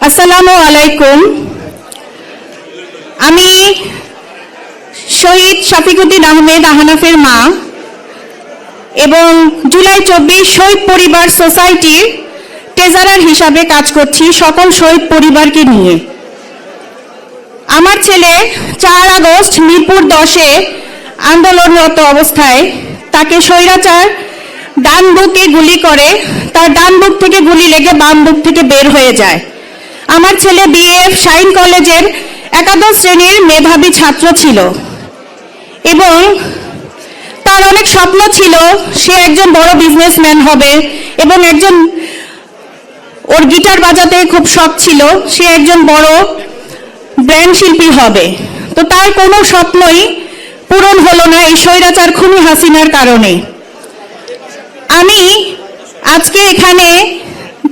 আসসালামু আলাইকুম। আমি শহীদ শফিকুদ্দিন আহমেদ আহনাফের মা এবং জুলাই 24 শহীদ পরিবার সোসাইটির ট্রেজারার হিসাবে কাজ করছি সকল শহীদ পরিবারকে নিয়ে। আমার ছেলে 4 আগস্ট মিরপুর 10-এ আন্দোলনরত অবস্থায় তাকে স্বৈরাচার ডান বুকে গুলি করে, তার ডান বুক থেকে গুলি লেগে বাম বুক থেকে বের হয়ে যায়। আমার ছেলে বিএফ শাইন কলেজের একাদশ শ্রেণীর মেধাবী ছাত্র ছিল এবং তার অনেক স্বপ্ন ছিল সে একজন বড় বিজনেসম্যান হবে এবং ওর গিটার বাজাতে খুব শখ ছিল, সে একজন বড় ব্র্যান্ড শিল্পী হবে। তো তার কোনো স্বপ্নই পূরণ হলো না এই স্বৈরাচার খুনি হাসিনার কারণে। আমি আজকে এখানে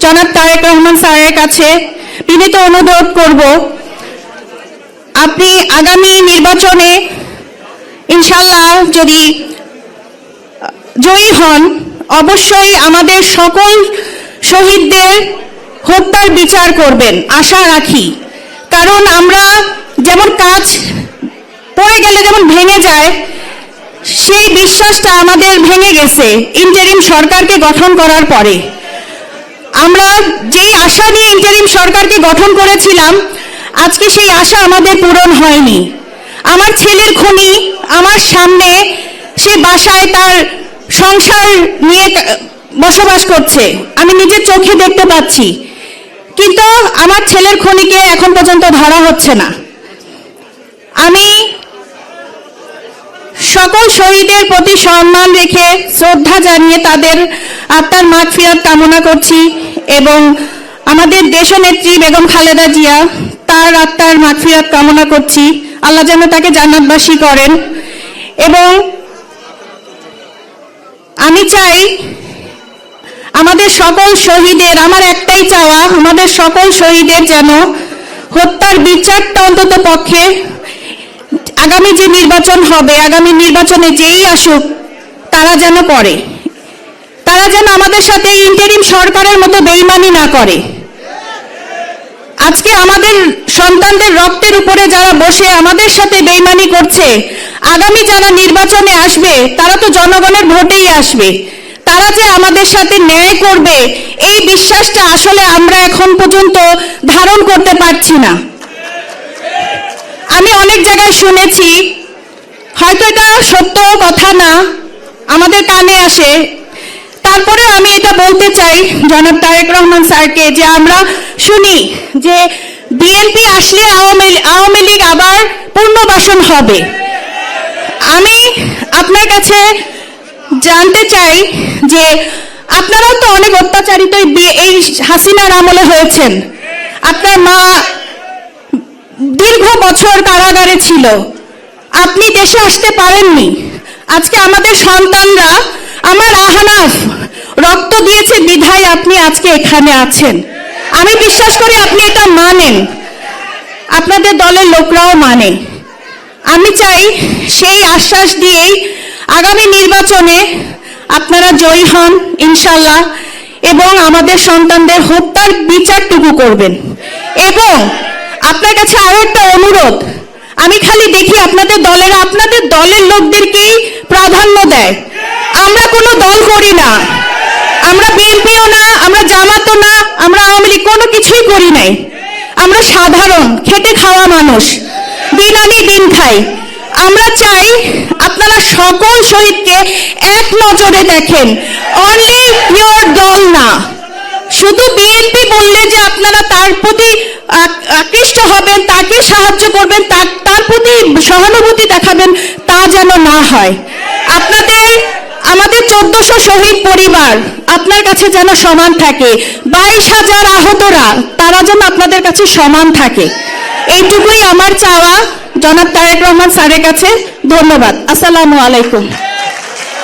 জনাব তারেক রহমান স্যারের কাছে বিনীত অনুরোধ করব, আপনি আগামী নির্বাচনে ইনশাআল্লাহ যদি জয়ী হন অবশ্যই আমাদের সকল শহীদদের হত্যার বিচার করবেন আশা রাখি। কারণ আমরা যেমন কাজ পড়ে গেলে যেমন ভেঙে যায়, সেই বিশ্বাসটা আমাদের ভেঙে গেছে ইন্টারিম সরকারকে গঠন করার পরে। আমরা যেই আশা নিয়ে ইন্টারিম সরকারকে গঠন করেছিলাম আজকে সেই আশা আমাদের পূরণ হয়নি। আমার ছেলের খুনি আমার সামনে সে বাসায় তার সংসার নিয়ে বসবাস করছে, আমি নিজের চোখে দেখতে পাচ্ছি, কিন্তু আমার ছেলের খুনিকে এখন পর্যন্ত ধরা হচ্ছে না। আমি সকল শহীদের প্রতি সম্মান রেখে শ্রদ্ধা জানিয়ে তাদের আত্মার মাগফিরাত কামনা করছি এবং আমাদের দেশনেত্রী বেগম খালেদা জিয়া তার আত্মার মাগফিরাত কামনা করছি, আল্লাহ যেন তাকে জান্নাতবাসী করেন। এবং আমি চাই আমাদের সকল শহীদের, আমার একটাই চাওয়া, আমাদের সকল শহীদের যেন হত্যার বিচারটা অন্তত পক্ষে আগামী যে নির্বাচন হবে, আগামী নির্বাচনে যেই আসুক তারা যেন করে, তারা যেন আমাদের সাথে ইন্টারিম সরকারের মতো বেইমানি না করে। আজকে আমাদের সন্তানদের রক্তের উপরে যারা বসে আমাদের সাথে বেইমানি করছে, আগামী যারা নির্বাচনে আসবে তারা তো জনগণের ভোটেই আসবে, তারা যে আমাদের সাথে ন্যায় করবে এই বিশ্বাসটা আসলে আমরা এখন পর্যন্ত ধারণ করতে পারছি না। আমি অনেক জায়গায় শুনেছি, হয়তো এটা সত্য কথা না, আমাদের কানে আসে, তারপরে আমি এটা বলতে চাই জনাব তারেক রহমান স্যারকে যে আমরা শুনি যে বিএনপি আসলে আওয়ামী লীগ আবার পুনর্বাসন হবে। আমি আপনার কাছে জানতে চাই যে আপনারাও তো অনেক অত্যাচারিত এই হাসিনার আমলে হয়েছেন, আপনার মা দীর্ঘ বছর কারাগারে ছিল, আপনি দেশে আসতে পারেননি। আজকে আমাদের সন্তানরা, আমার আহনাফ রক্ত দিয়েছে বিধায় আপনি আজকে এখানে আছেন। আমি বিশ্বাস করি আপনি এটা মানেন, আপনাদের দলের লোকরাও মানে। আমি চাই সেই আশ্বাস দিয়েই আগামী নির্বাচনে আপনারা জয়ী হন ইনশাল্লাহ এবং আমাদের সন্তানদের হত্যার বিচারটুকু করবেন। এবং আপনার কাছে আরো একটা অনুরোধ, আমি খালি দেখি আপনাদের দলের লোকদেরকেই প্রাধান্য দেয়। আমরা কোনো দল করি না, আমরা বিএনপিও না, আমরা জামাতও না, আমরা আওয়ামী লীগ কোনো কিছুই করি নাই। আমরা সাধারণ খেটে খাওয়া মানুষ, দিন আনি দিন খাই। আমরা চাই আপনারা সকল শহীদকে এক নজরে দেখেন, অনলি ইয়োর দল না। শুধু বিএনপি বললে যে আপনারা তার প্রতি আকৃষ্ট হবেন, তাকে সাহায্য করবেন, তার প্রতি সহানুভূতি দেখাবেন, তা যেন না হয়। আমাদের 1400 শহীদ পরিবার আপনার কাছে যেন সমান থাকে, 22,000 আহতরা তারা যেন আপনাদের কাছে সমান থাকে, এইটুকুই আমার চাওয়া জনাব তারেক রহমান স্যারের কাছে। ধন্যবাদ। আসসালামু আলাইকুম।